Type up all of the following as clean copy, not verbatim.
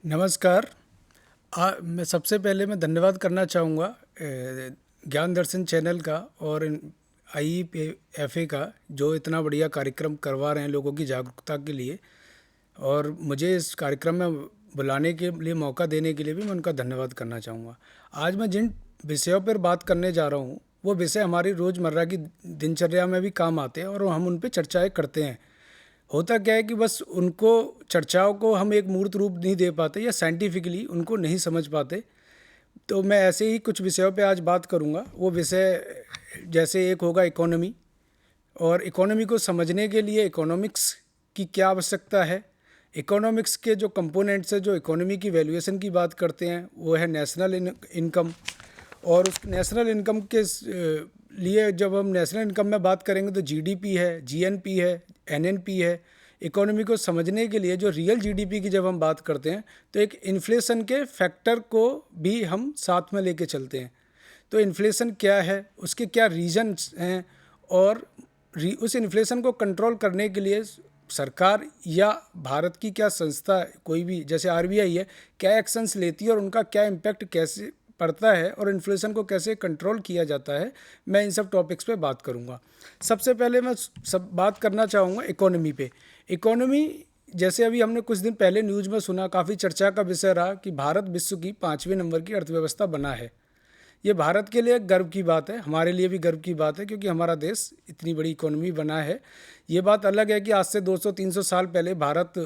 नमस्कार। मैं सबसे पहले धन्यवाद करना चाहूँगा ज्ञान दर्शन चैनल का और IEFA का, जो इतना बढ़िया कार्यक्रम करवा रहे हैं लोगों की जागरूकता के लिए। और मुझे इस कार्यक्रम में बुलाने के लिए, मौका देने के लिए भी मैं उनका धन्यवाद करना चाहूँगा। आज मैं जिन विषयों पर बात करने जा रहा हूँ वो विषय हमारी रोज़मर्रा की दिनचर्या में भी काम आते हैं और हम उन पे चर्चाएँ करते हैं। होता क्या है कि बस उनको चर्चाओं को हम एक मूर्त रूप नहीं दे पाते या साइंटिफिकली उनको नहीं समझ पाते। तो मैं ऐसे ही कुछ विषयों पे आज बात करूँगा। वो विषय जैसे एक होगा इकोनॉमी, और इकोनॉमी को समझने के लिए इकोनॉमिक्स की क्या आवश्यकता है। इकोनॉमिक्स के जो कंपोनेंट्स है, जो इकोनॉमी की वैल्यूएशन की बात करते हैं, वो है नेशनल इनकम। और उस नेशनल इनकम के लिए जब हम नेशनल इनकम में बात करेंगे तो जीडीपी है, जीएनपी है, एनएनपी है। इकोनॉमी को समझने के लिए जो रियल जीडीपी की जब हम बात करते हैं तो एक इन्फ्लेशन के फैक्टर को भी हम साथ में लेके चलते हैं। तो इन्फ्लेशन क्या है, उसके क्या रीजन्स हैं, और उस इन्फ्लेशन को कंट्रोल करने के लिए सरकार या भारत की क्या संस्था, कोई भी जैसे आरबीआई है, क्या एक्शंस लेती है और उनका क्या इम्पैक्ट कैसे पड़ता है और इन्फ्लेशन को कैसे कंट्रोल किया जाता है। मैं इन सब टॉपिक्स पे बात करूँगा। सबसे पहले मैं बात करना चाहूँगा इकोनॉमी पे। इकोनॉमी, जैसे अभी हमने कुछ दिन पहले न्यूज़ में सुना, काफ़ी चर्चा का विषय रहा कि भारत विश्व की 5वें नंबर की अर्थव्यवस्था बना है। ये भारत के लिए गर्व की बात है, हमारे लिए भी गर्व की बात है, क्योंकि हमारा देश इतनी बड़ी इकोनॉमी बना है। ये बात अलग है कि आज से 200-300 साल पहले भारत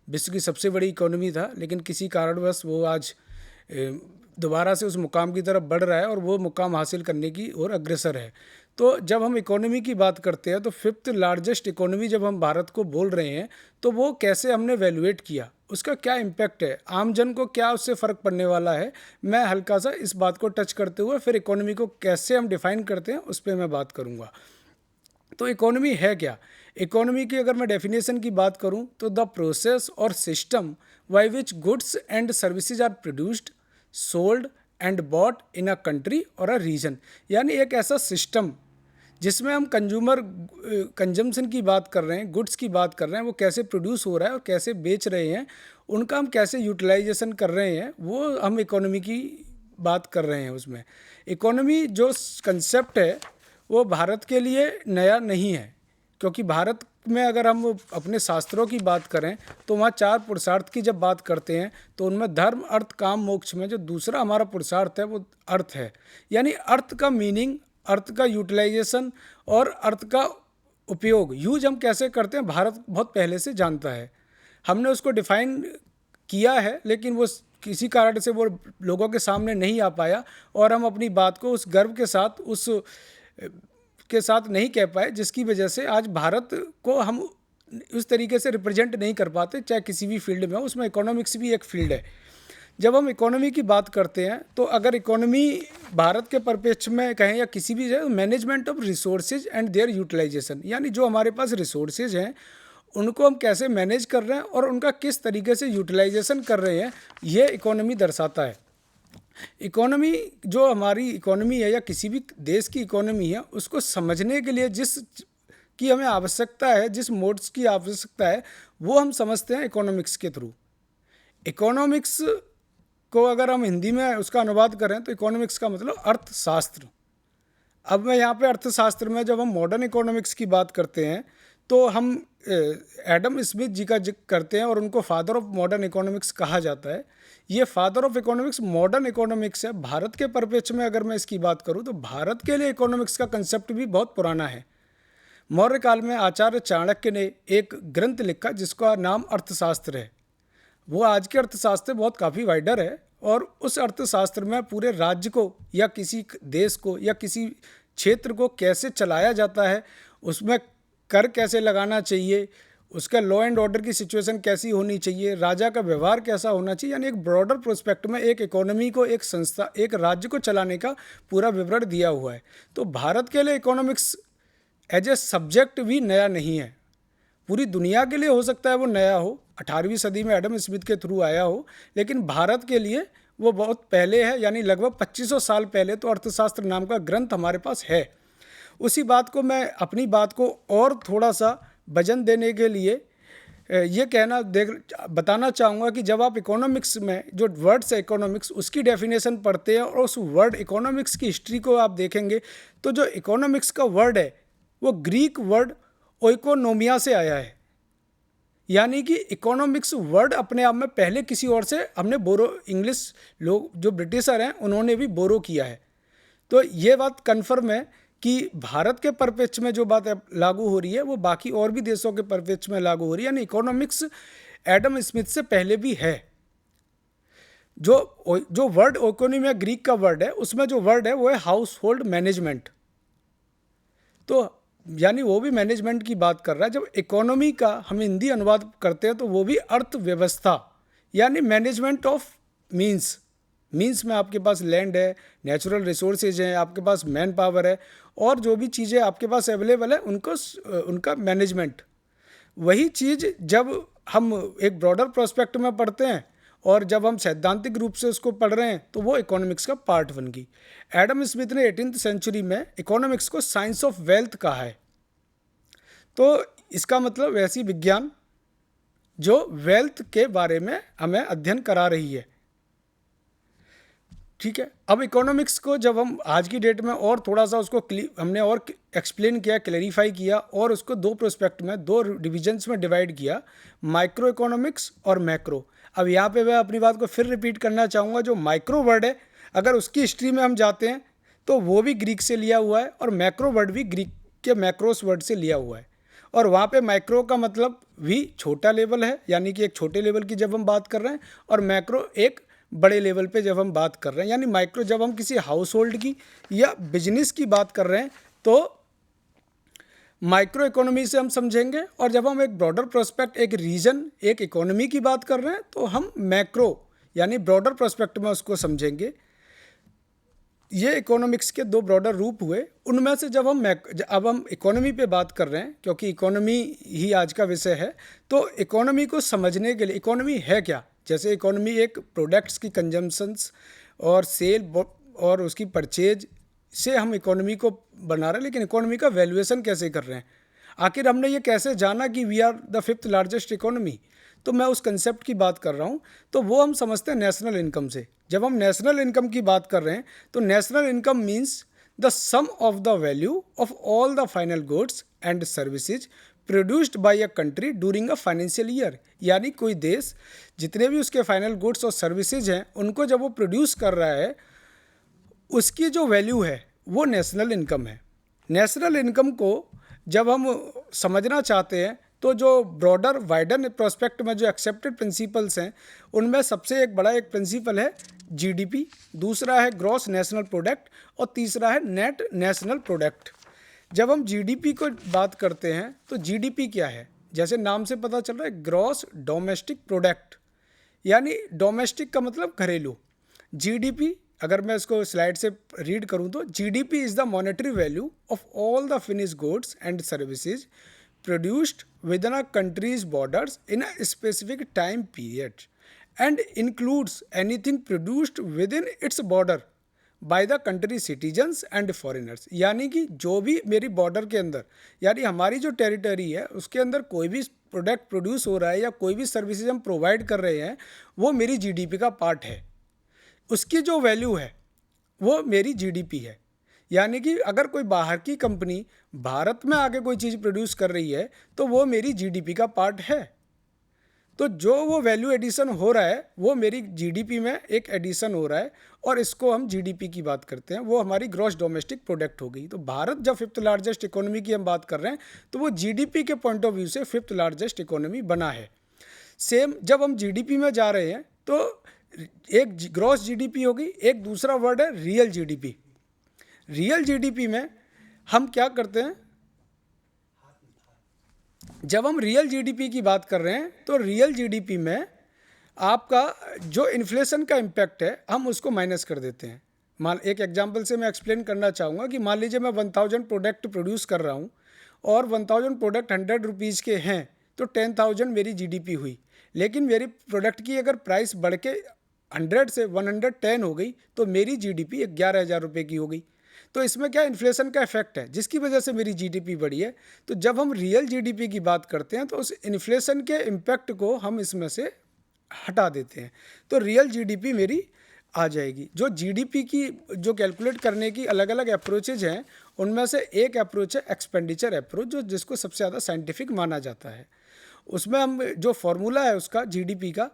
विश्व की सबसे बड़ी इकोनॉमी था, लेकिन किसी कारणवश वो आज दोबारा से उस मुकाम की तरफ बढ़ रहा है और वो मुकाम हासिल करने की ओर अग्रसर है। तो जब हम इकोनॉमी की बात करते हैं तो 5th लार्जेस्ट इकोनॉमी जब हम भारत को बोल रहे हैं तो वो कैसे हमने वैल्यूएट किया, उसका क्या इम्पैक्ट है, आम जन को क्या उससे फ़र्क पड़ने वाला है। मैं हल्का सा इस बात को टच करते हुए फिर इकोनॉमी को कैसे हम डिफ़ाइन करते हैं उस पर मैं बात करूँगा। तो इकोनॉमी है क्या? इकोनॉमी की अगर मैं डेफिनेशन की बात करूं तो द प्रोसेस और system by which goods and services are produced, sold and bought in a country और अ रीजन। यानी एक ऐसा सिस्टम जिसमें हम कंजम्पशन की बात कर रहे हैं, गुड्स की बात कर रहे हैं, वो कैसे प्रोड्यूस हो रहा है और कैसे बेच रहे हैं, उनका हम कैसे यूटिलाइजेशन कर रहे हैं, वो हम इकोनॉमी की बात कर रहे हैं। उसमें इकोनॉमी जो कंसेप्ट है वो भारत के लिए नया नहीं है, क्योंकि भारत में अगर हम अपने शास्त्रों की बात करें तो वहाँ 4 पुरुषार्थ की जब बात करते हैं तो उनमें धर्म, अर्थ, काम, मोक्ष में जो दूसरा हमारा पुरुषार्थ है वो अर्थ है। यानी अर्थ का मीनिंग, अर्थ का यूटिलाइजेशन और अर्थ का उपयोग, यूज हम कैसे करते हैं, भारत बहुत पहले से जानता है। हमने उसको डिफाइन किया है, लेकिन वो किसी कारण से वो लोगों के सामने नहीं आ पाया और हम अपनी बात को उस गर्व के साथ नहीं कह पाए, जिसकी वजह से आज भारत को हम उस तरीके से रिप्रेजेंट नहीं कर पाते, चाहे किसी भी फील्ड में हो। उसमें इकोनॉमिक्स भी एक फील्ड है। जब हम इकोनॉमी की बात करते हैं तो अगर इकोनॉमी भारत के परिप्रेक्ष्य में कहें या किसी भी जगह, management of resources and their utilization, यानी जो हमारे पास रिसोर्सेज हैं उनको हम कैसे मैनेज कर रहे हैं और उनका किस तरीके से यूटिलाइजेशन कर रहे हैं, ये इकोनॉमी दर्शाता है। इकोनॉमी, जो हमारी इकोनॉमी है या किसी भी देश की इकोनॉमी है, उसको समझने के लिए जिस की हमें आवश्यकता है, जिस मोड्स की आवश्यकता है, वो हम समझते हैं इकोनॉमिक्स के थ्रू। इकोनॉमिक्स को अगर हम हिंदी में उसका अनुवाद करें तो इकोनॉमिक्स का मतलब अर्थशास्त्र। अब मैं यहाँ पे अर्थशास्त्र में जब हम मॉडर्न इकोनॉमिक्स की बात करते हैं तो हम एडम स्मिथ जी का जिक्र करते हैं और उनको फादर ऑफ मॉडर्न इकोनॉमिक्स कहा जाता है। ये father of economics modern economics है। भारत के परिप्रेक्ष्य में अगर मैं इसकी बात करूँ तो भारत के लिए इकोनॉमिक्स का कंसेप्ट भी बहुत पुराना है। मौर्य काल में आचार्य चाणक्य ने एक ग्रंथ लिखा जिसका नाम अर्थशास्त्र है। वो आज के अर्थशास्त्र बहुत काफ़ी वाइडर है और उस अर्थशास्त्र में पूरे राज्य को या किसी देश को या किसी क्षेत्र को कैसे चलाया जाता है, उसमें कर कैसे लगाना चाहिए, उसका लॉ एंड ऑर्डर की सिचुएशन कैसी होनी चाहिए, राजा का व्यवहार कैसा होना चाहिए, यानी एक ब्रॉडर प्रोस्पेक्ट में एक इकोनॉमी को, एक संस्था, एक राज्य को चलाने का पूरा विवरण दिया हुआ है। तो भारत के लिए इकोनॉमिक्स एज ए सब्जेक्ट भी नया नहीं है। पूरी दुनिया के लिए हो सकता है वो नया हो, 18वीं सदी में एडम स्मिथ के थ्रू आया हो, लेकिन भारत के लिए वो बहुत पहले है, यानी लगभग 2500 साल पहले तो अर्थशास्त्र नाम का ग्रंथ हमारे पास है। उसी बात को मैं अपनी बात को और थोड़ा सा वजन देने के लिए ये कहना देख बताना चाहूँगा कि जब आप इकोनॉमिक्स में जो वर्ड्स है इकोनॉमिक्स उसकी डेफिनेशन पढ़ते हैं और उस वर्ड इकोनॉमिक्स की हिस्ट्री को आप देखेंगे तो जो इकोनॉमिक्स का वर्ड है वो ग्रीक वर्ड ओइकोनोमिया से आया है। यानी कि इकोनॉमिक्स वर्ड अपने आप में पहले किसी और से हमने बोरो, इंग्लिश लोग जो ब्रिटिशर हैं उन्होंने भी बोरो किया है। तो ये बात कन्फर्म है कि भारत के परिप्रेक्ष्य में जो बात लागू हो रही है वो बाकी और भी देशों के परिप्रेक्ष्य में लागू हो रही है। यानी इकोनॉमिक्स एडम स्मिथ से पहले भी है। जो वर्ड इकोनॉमी ग्रीक का वर्ड है उसमें जो वर्ड है वो है हाउस होल्ड मैनेजमेंट। तो यानी वो भी मैनेजमेंट की बात कर रहा है। जब इकोनॉमी का हम हिंदी अनुवाद करते हैं तो वो भी अर्थव्यवस्था यानी मैनेजमेंट ऑफ मीन्स में आपके पास लैंड है, नेचुरल रिसोर्सेज हैं, आपके पास मैन पावर है और जो भी चीज़ें आपके पास अवेलेबल है उनका मैनेजमेंट। वही चीज़ जब हम एक ब्रॉडर प्रोस्पेक्ट में पढ़ते हैं और जब हम सैद्धांतिक रूप से उसको पढ़ रहे हैं तो वो इकोनॉमिक्स का पार्ट बन गई। एडम स्मिथ ने 18th सेंचुरी में इकोनॉमिक्स को साइंस ऑफ वेल्थ कहा है। तो इसका मतलब वैसी विज्ञान जो वेल्थ के बारे में हमें अध्ययन करा रही है। ठीक है, अब इकोनॉमिक्स को जब हम आज की डेट में और थोड़ा सा उसको हमने और एक्सप्लेन किया, क्लैरिफाई किया और उसको दो प्रोस्पेक्ट में, दो डिविजन्स में डिवाइड किया, माइक्रो इकोनॉमिक्स और मैक्रो। अब यहाँ पे मैं अपनी बात को फिर रिपीट करना चाहूँगा, जो माइक्रो वर्ड है अगर उसकी हिस्ट्री में हम जाते हैं तो वो भी ग्रीक से लिया हुआ है और मैक्रो वर्ड भी ग्रीक के मैक्रोस वर्ड से लिया हुआ है। और वहाँ पे माइक्रो का मतलब भी छोटा लेवल है, यानी कि एक छोटे लेवल की जब हम बात कर रहे हैं, और मैक्रो एक बड़े लेवल पे जब हम बात कर रहे हैं। यानी माइक्रो जब हम किसी हाउस होल्ड की या बिजनेस की बात कर रहे हैं तो माइक्रो इकोनॉमी से हम समझेंगे, और जब हम एक ब्रॉडर प्रोस्पेक्ट, एक रीजन, एक इकोनॉमी की बात कर रहे हैं तो हम मैक्रो यानी ब्रॉडर प्रोस्पेक्ट में उसको समझेंगे। ये इकोनॉमिक्स के दो ब्रॉडर रूप हुए। उनमें से जब हम इकोनॉमी पे बात कर रहे हैं, क्योंकि इकोनॉमी ही आज का विषय है, तो इकोनॉमी को समझने के लिए इकोनॉमी है क्या, जैसे इकोनॉमी एक प्रोडक्ट्स की कंजम्पशंस और सेल और उसकी परचेज से हम इकोनॉमी को बना रहे हैं, लेकिन इकोनॉमी का वैल्यूएशन कैसे कर रहे हैं, आखिर हमने ये कैसे जाना कि we are the 5th largest economy. तो मैं उस कंसेप्ट की बात कर रहा हूँ। तो वो हम समझते हैं नेशनल इनकम से। जब हम नेशनल इनकम की बात कर रहे हैं तो national income means the sum of the value of all the final goods and services produced by a country during a financial year. यानी कोई देश जितने भी उसके फाइनल गुड्स और सर्विसेज हैं उनको जब वो प्रोड्यूस कर रहा है उसकी जो वैल्यू है वो नेशनल इनकम है। नेशनल इनकम को जब हम समझना चाहते हैं तो जो ब्रॉडर वाइडर प्रोस्पेक्ट में जो एक्सेप्टेड प्रिंसिपल्स हैं उनमें सबसे एक बड़ा एक प्रिंसिपल है जीडीपी, दूसरा है ग्रॉस नेशनल प्रोडक्ट और तीसरा है नेट नेशनल प्रोडक्ट। जब हम जीडीपी को बात करते हैं तो जीडीपी क्या है, जैसे नाम से पता चल रहा है ग्रॉस डोमेस्टिक प्रोडक्ट, यानी डोमेस्टिक का मतलब घरेलू। जीडीपी अगर मैं इसको स्लाइड से रीड करूं तो GDP is the monetary value of all the finish goods and services produced within a country's borders in a specific time period and includes anything produced within its border by the country citizens and foreigners। यानी कि जो भी मेरी border के अंदर, यानी हमारी जो टेरिटरी है उसके अंदर कोई भी प्रोडक्ट प्रोड्यूस हो रहा है या कोई भी सर्विसेज हम प्रोवाइड कर रहे हैं वो मेरी जीडीपी का पार्ट है, उसकी जो वैल्यू है वो मेरी जीडीपी है। यानी कि अगर कोई बाहर की कंपनी भारत में आके कोई चीज़ प्रोड्यूस कर रही है तो वो मेरी जीडीपी का पार्ट है। तो जो वो वैल्यू एडिशन हो रहा है वो मेरी जीडीपी में एक एडिशन हो रहा है और इसको हम जीडीपी की बात करते हैं, वो हमारी ग्रॉस डोमेस्टिक प्रोडक्ट हो गई। तो भारत जब 5th लार्जेस्ट इकोनॉमी की हम बात कर रहे हैं तो वो जीडीपी के पॉइंट ऑफ व्यू से 5th लार्जेस्ट इकोनॉमी बना है। सेम जब हम जीडीपी में जा रहे हैं तो एक ग्रॉस जीडीपी होगी, एक दूसरा वर्ड है रियल जीडीपी। रियल जीडीपी में हम क्या करते हैं, जब हम रियल जीडीपी की बात कर रहे हैं तो रियल जीडीपी में आपका जो इन्फ्लेशन का इम्पैक्ट है हम उसको माइनस कर देते हैं। मान एक एग्जांपल से मैं एक्सप्लेन करना चाहूँगा कि मान लीजिए मैं 1000 प्रोडक्ट प्रोड्यूस कर रहा हूँ और 1000 प्रोडक्ट 100 रुपीज़ के हैं तो 10,000 मेरी जीडीपी हुई। लेकिन मेरी प्रोडक्ट की अगर प्राइस बढ़ के 100 से 110 हो गई तो मेरी जीडीपी 11,000 रुपये की हो गई। तो इसमें क्या इन्फ्लेशन का इफेक्ट है जिसकी वजह से मेरी जीडीपी बढ़ी है। तो जब हम रियल जीडीपी की बात करते हैं तो उस इन्फ्लेशन के इम्पैक्ट को हम इसमें से हटा देते हैं, तो रियल जीडीपी मेरी आ जाएगी। जो जीडीपी की जो कैलकुलेट करने की अलग अलग अप्रोचेज हैं, उनमें से एक अप्रोच है एक्सपेंडिचर अप्रोच, जो जिसको सबसे ज़्यादा साइंटिफिक माना जाता है। उसमें हम जो फॉर्मूला है उसका जीडीपी का,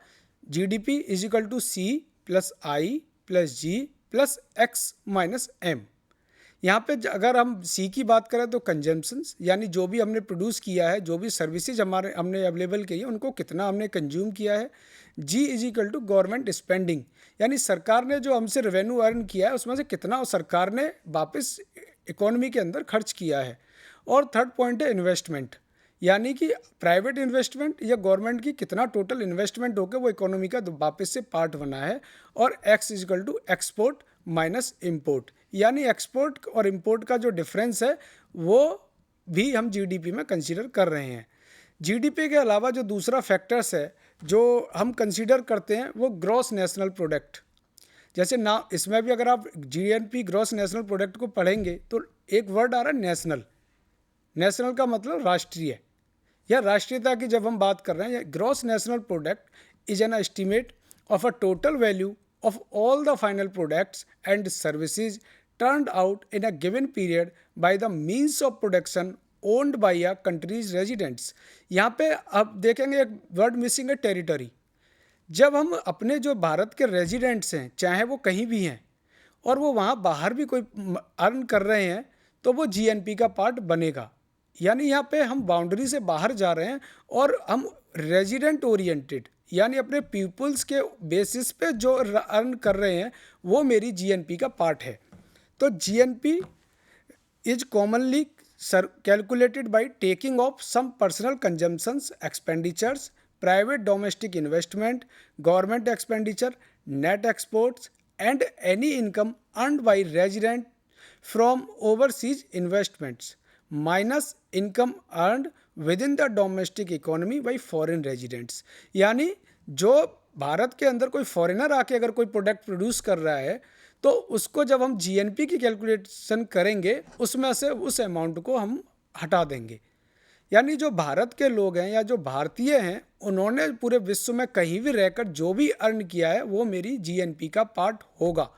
GDP is equal to C plus I plus G plus X minus M. यहाँ पे अगर हम सी की बात करें तो कंजम्पशंस, यानी जो भी हमने प्रोड्यूस किया है, जो भी सर्विसेज हमने अवेलेबल की है, उनको कितना हमने कंज्यूम किया है। G is equal to government spending, यानी सरकार ने जो हमसे रेवेन्यू अर्न किया है उसमें से कितना सरकार ने वापस इकोनॉमी के अंदर खर्च किया है। और थर्ड पॉइंट है इन्वेस्टमेंट, यानी कि प्राइवेट इन्वेस्टमेंट या गवर्नमेंट की कितना टोटल इन्वेस्टमेंट होकर वो इकोनॉमी का वापस से पार्ट बना है। और X equal to export minus import, यानी एक्सपोर्ट और इम्पोर्ट का जो डिफरेंस है वो भी हम जीडीपी में कंसीडर कर रहे हैं। जीडीपी के अलावा जो दूसरा फैक्टर्स है जो हम कंसीडर करते हैं वो ग्रॉस नेशनल प्रोडक्ट। जैसे ना इसमें भी अगर आप जीएनपी ग्रॉस नेशनल प्रोडक्ट को पढ़ेंगे तो एक वर्ड आ रहा है नेशनल। नेशनल का मतलब राष्ट्रीय, या राष्ट्रीयता की जब हम बात कर रहे हैं, gross national product is an estimate of a total value of all the final products and services turned out in a given period by the means of production owned by a country's residents। यहाँ पे अब देखेंगे एक word missing है, territory. जब हम अपने जो भारत के रेजिडेंट्स हैं, चाहे वो कहीं भी हैं और वो वहाँ बाहर भी कोई अर्न कर रहे हैं, तो वो जीएनपी का पार्ट बनेगा। यानी यहाँ पे हम बाउंड्री से बाहर जा रहे हैं और हम रेजिडेंट ओरिएंटेड, यानी अपने पीपल्स के बेसिस पे जो अर्न कर रहे हैं वो मेरी जीएनपी का पार्ट है। तो GNP is commonly calculated by taking of sum personal consumptions expenditures, private domestic investment, government expenditure, net exports and any income earned by resident from overseas investments minus income earned within the domestic economy by foreign residents. यानी जो भारत के अंदर कोई foreigner आके अगर कोई product produce कर रहा है तो उसको जब हम जीएनपी की कैलकुलेशन करेंगे उसमें से उस अमाउंट को हम हटा देंगे। यानी जो भारत के लोग हैं या जो भारतीय हैं उन्होंने पूरे विश्व में कहीं भी रहकर जो भी अर्न किया है वो मेरी जीएनपी का पार्ट होगा।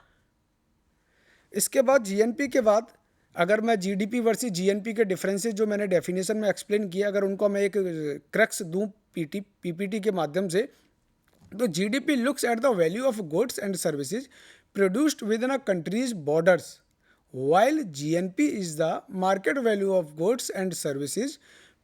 इसके बाद जीएनपी के बाद अगर मैं जीडीपी वर्सेस जीएनपी के डिफरेंसेस जो मैंने डेफिनेशन में एक्सप्लेन किया, अगर उनको मैं एक क्रक्स दूं पीपीटी के माध्यम से, तो GDP looks at the value of goods and services produced with in a countries borders, while GNP is the market value of goods and services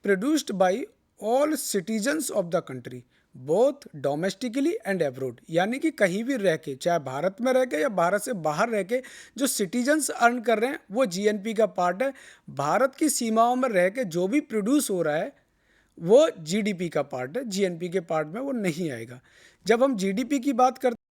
produced by all citizens of the country both domestically and abroad। यानी कि कहीं भी रह के, चाहे भारत में रह के या भारत से बाहर रह के जो सिटीजन्स अर्न कर रहे हैं वो जीएनपी का पार्ट है। भारत की सीमाओं में रह के जो भी प्रोड्यूस हो रहा है वो जीडीपी का पार्ट है, जीएनपी के पार्ट में वो नहीं आएगा। जब हम जीडीपी की बात करते